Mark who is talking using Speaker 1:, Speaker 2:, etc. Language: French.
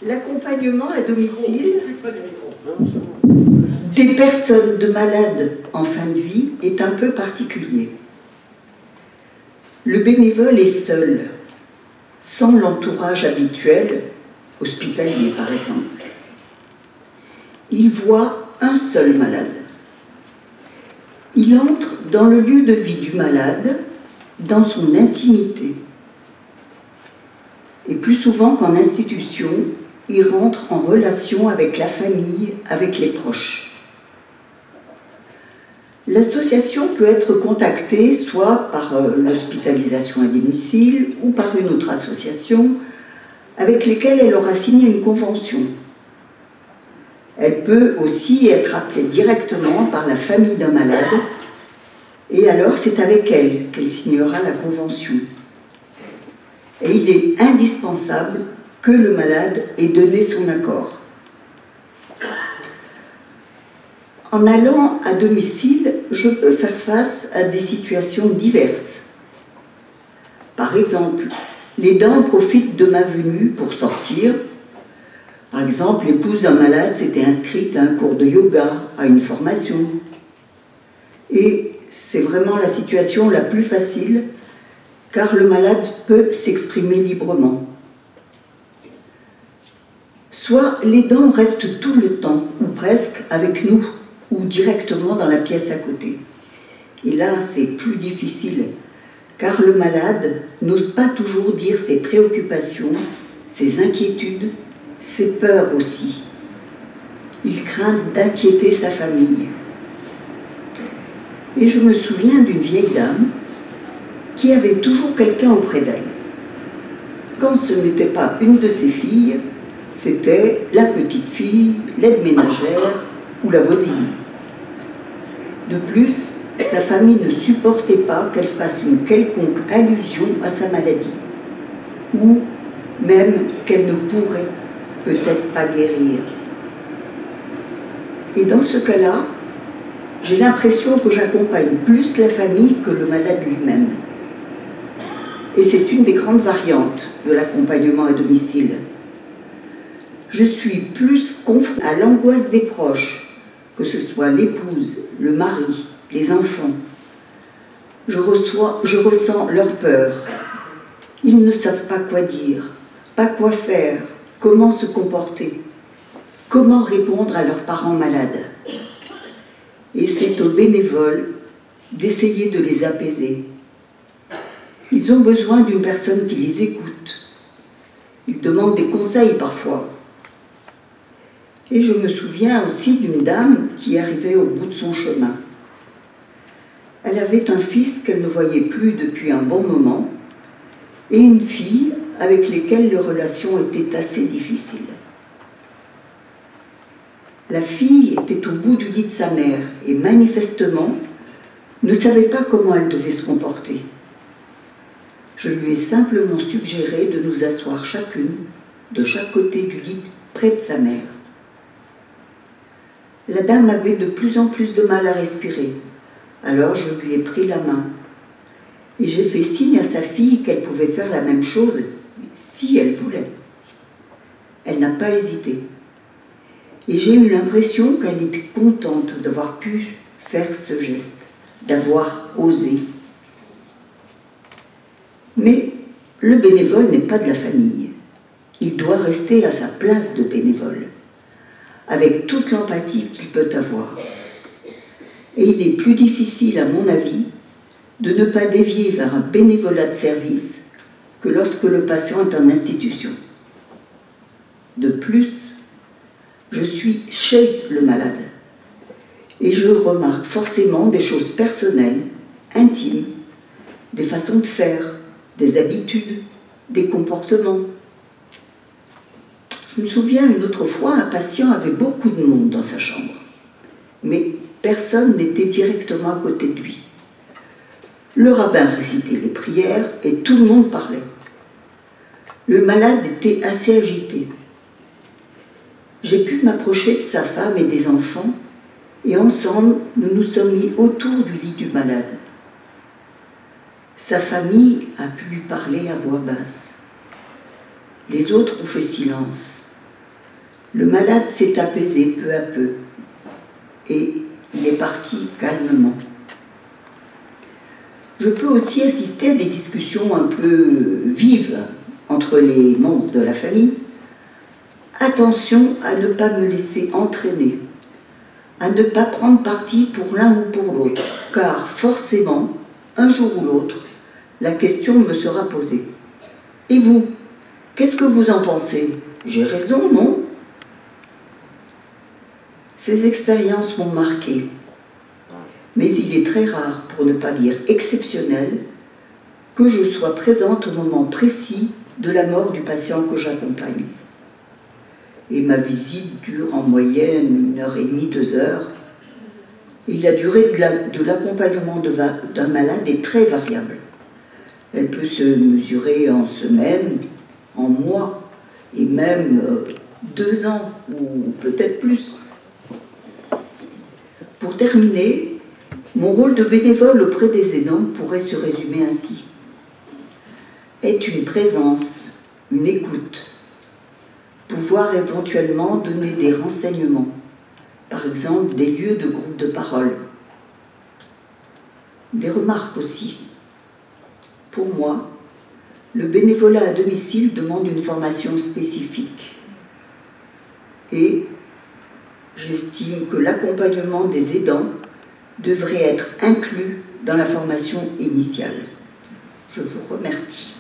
Speaker 1: L'accompagnement à domicile des personnes de malades en fin de vie est un peu particulier. Le bénévole est seul, sans l'entourage habituel, hospitalier par exemple. Il voit un seul malade. Il entre dans le lieu de vie du malade, dans son intimité. Et plus souvent qu'en institution, il rentre en relation avec la famille, avec les proches. L'association peut être contactée soit par l'hospitalisation à domicile ou par une autre association avec lesquelles elle aura signé une convention. Elle peut aussi être appelée directement par la famille d'un malade et alors c'est avec elle qu'elle signera la convention. Et il est indispensable que le malade ait donné son accord. En allant à domicile, je peux faire face à des situations diverses. Par exemple, l'aidant profite de ma venue pour sortir. Par exemple, l'épouse d'un malade s'était inscrite à un cours de yoga, à une formation. Et c'est vraiment la situation la plus facile, car le malade peut s'exprimer librement. Soit l'aidant reste tout le temps, ou presque, avec nous, ou directement dans la pièce à côté. Et là, c'est plus difficile, car le malade n'ose pas toujours dire ses préoccupations, ses inquiétudes, ses peurs aussi. Il craint d'inquiéter sa famille. Et je me souviens d'une vieille dame qui avait toujours quelqu'un auprès d'elle. Quand ce n'était pas une de ses filles, c'était la petite fille, l'aide ménagère ou la voisine. De plus, sa famille ne supportait pas qu'elle fasse une quelconque allusion à sa maladie, ou même qu'elle ne pourrait peut-être pas guérir. Et dans ce cas-là, j'ai l'impression que j'accompagne plus la famille que le malade lui-même. Et c'est une des grandes variantes de l'accompagnement à domicile. Je suis plus confrontée à l'angoisse des proches, que ce soit l'épouse, le mari, les enfants. Je ressens leur peur. Ils ne savent pas quoi dire, pas quoi faire, comment se comporter, comment répondre à leurs parents malades. Et c'est aux bénévoles d'essayer de les apaiser. Ils ont besoin d'une personne qui les écoute. Ils demandent des conseils parfois. Et je me souviens aussi d'une dame qui arrivait au bout de son chemin. Elle avait un fils qu'elle ne voyait plus depuis un bon moment et une fille avec lesquelles les relations étaient assez difficiles. La fille était au bout du lit de sa mère et manifestement ne savait pas comment elle devait se comporter. Je lui ai simplement suggéré de nous asseoir chacune de chaque côté du lit près de sa mère. La dame avait de plus en plus de mal à respirer, alors je lui ai pris la main et j'ai fait signe à sa fille qu'elle pouvait faire la même chose si elle voulait. Elle n'a pas hésité. Et j'ai eu l'impression qu'elle était contente d'avoir pu faire ce geste, d'avoir osé. Mais le bénévole n'est pas de la famille. Il doit rester à sa place de bénévole, avec toute l'empathie qu'il peut avoir. Et il est plus difficile, à mon avis, de ne pas dévier vers un bénévolat de service que lorsque le patient est en institution. De plus, je suis chez le malade et je remarque forcément des choses personnelles, intimes, des façons de faire, des habitudes, des comportements. Je me souviens une autre fois, un patient avait beaucoup de monde dans sa chambre, mais personne n'était directement à côté de lui. Le rabbin récitait les prières et tout le monde parlait. Le malade était assez agité. J'ai pu m'approcher de sa femme et des enfants et ensemble, nous nous sommes mis autour du lit du malade. Sa famille a pu lui parler à voix basse. Les autres ont fait silence. Le malade s'est apaisé peu à peu et il est parti calmement. Je peux aussi assister à des discussions un peu vives entre les membres de la famille. Attention à ne pas me laisser entraîner, à ne pas prendre parti pour l'un ou pour l'autre, car forcément, un jour ou l'autre, la question me sera posée. Et vous, qu'est-ce que vous en pensez? J'ai raison, non? Ces expériences m'ont marqué, mais il est très rare, pour ne pas dire exceptionnel, que je sois présente au moment précis de la mort du patient que j'accompagne. Et ma visite dure en moyenne 1h30, 2 heures. Et la durée de l'accompagnement d'un malade est très variable. Elle peut se mesurer en semaines, en mois, et même 2 ans, ou peut-être plus. Pour terminer, mon rôle de bénévole auprès des aidants pourrait se résumer ainsi. Être une présence, une écoute, pouvoir éventuellement donner des renseignements, par exemple des lieux de groupe de parole, des remarques aussi. Pour moi, le bénévolat à domicile demande une formation spécifique et j'estime que l'accompagnement des aidants devrait être inclus dans la formation initiale. Je vous remercie.